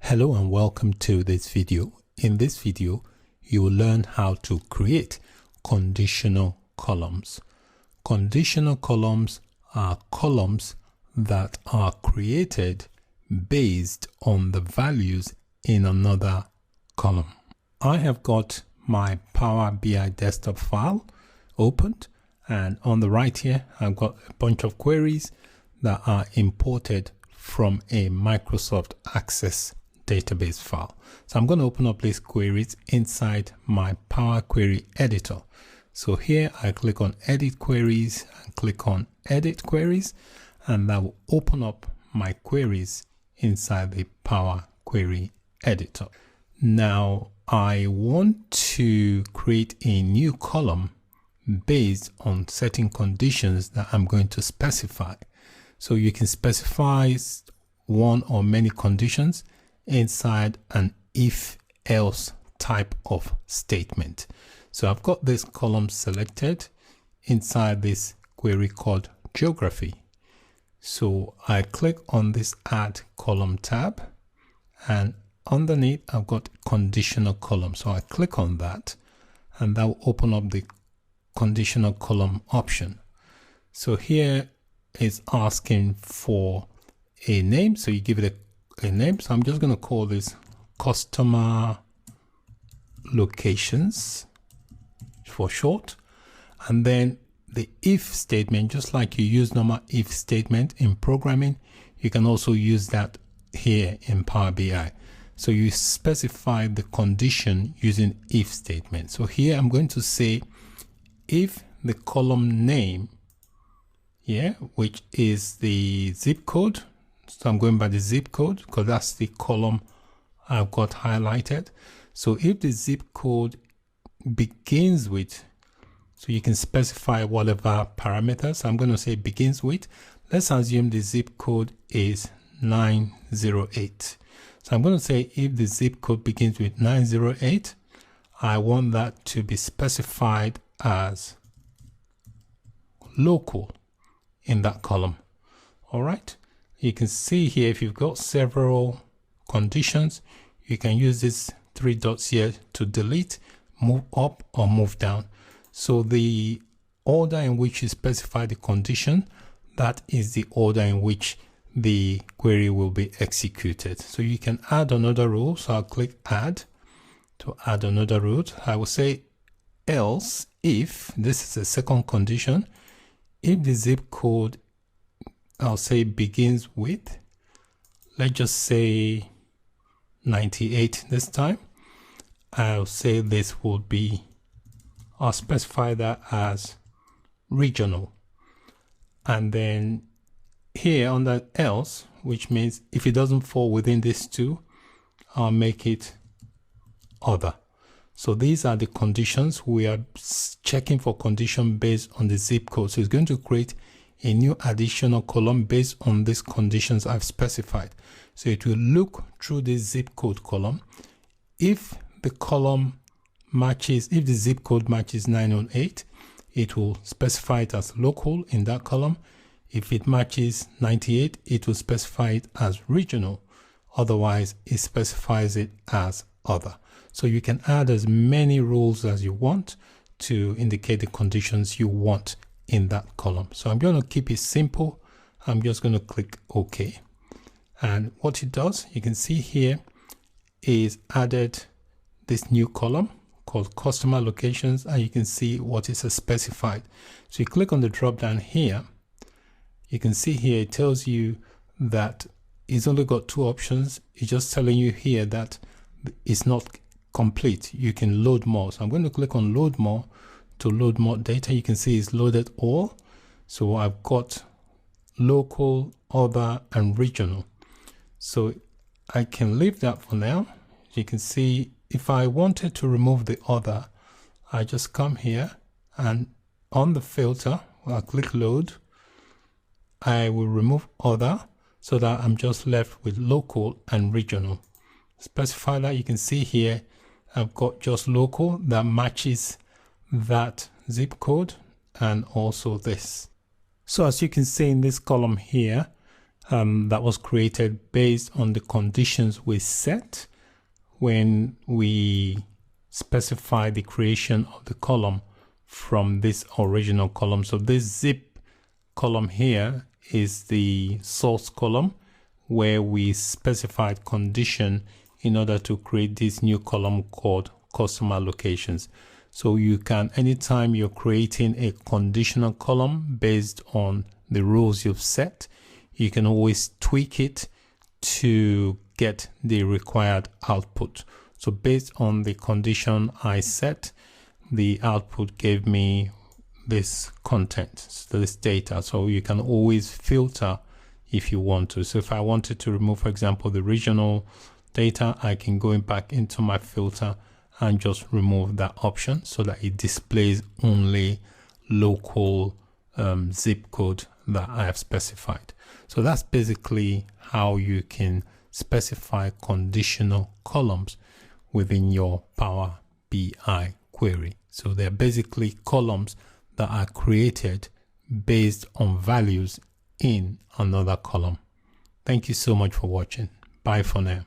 Hello and welcome to this video. In this video, you will learn how to create conditional columns. Conditional columns are columns that are created based on the values in another column. I have got my Power BI desktop file opened, and on the right here, I've got a bunch of queries that are imported from a Microsoft Access database file. So I'm going to open up these queries inside my Power Query Editor. So here I click on Edit Queries and click on Edit Queries, and that will open up my queries inside the Power Query Editor. Now I want to create a new column based on certain conditions that I'm going to specify. So you can specify one or many conditions inside an if-else type of statement. So I've got this column selected inside this query called geography. So I click on this add column tab, and underneath I've got conditional column. So I click on that, and that will open up the conditional column option. So here it's asking for a name, so you give it a name. So I'm just going to call this customer locations for short, and then the if statement, just like you use normal if statement in programming, you can also use that here in Power BI. So you specify the condition using if statement. So here I'm going to say if the column name, which is the zip code. So I'm going by the zip code because that's the column I've got highlighted. So if the zip code begins with, so you can specify whatever parameters. I'm going to say begins with. Let's assume the zip code is 908. So I'm going to say if the zip code begins with 908, I want that to be specified as local in that column. All right. You can see here, if you've got several conditions, you can use these three dots here to delete, move up or move down. So the order in which you specify the condition, that is the order in which the query will be executed. So you can add another rule. So I'll click add to add another rule. I will say else if, this is the second condition, if the zip code, I'll say begins with, let's just say 98 this time. I'll say this will be, I'll specify that as regional. And then here under else, which means if it doesn't fall within these two, I'll make it other. So these are the conditions. We are checking for condition based on the zip code. So it's going to create a new additional column based on these conditions I've specified. So it will look through the zip code column. If the column matches, if the zip code matches 908, it will specify it as local in that column. If it matches 98, it will specify it as regional. Otherwise, it specifies it as other. So you can add as many rules as you want to indicate the conditions you want in that column. So I'm going to keep it simple. I'm just going to click OK. And what it does, you can see here, is added this new column called customer locations, and you can see what is specified. So you click on the drop down here. You can see here it tells you that it's only got two options. It's just telling you here that it's not complete. You can load more. So I'm going to click on load more to load more data. You can see it's loaded all. So I've got local, other, and regional. So I can leave that for now. You can see if I wanted to remove the other, I just come here and on the filter, I'll click load. I will remove other so that I'm just left with local and regional. Specify that. You can see here I've got just local that matches that zip code and also this. So as you can see in this column here, that was created based on the conditions we set when we specify the creation of the column from this original column. So this zip column here is the source column where we specified condition in order to create this new column called customer locations. So you can, anytime you're creating a conditional column based on the rules you've set, you can always tweak it to get the required output. So based on the condition I set, the output gave me this content, so this data. So you can always filter if you want to. So if I wanted to remove, for example, the regional data, I can go back into my filter and just remove that option so that it displays only local zip code that I have specified. So that's basically how you can specify conditional columns within your Power BI query. So they're basically columns that are created based on values in another column. Thank you so much for watching. Bye for now.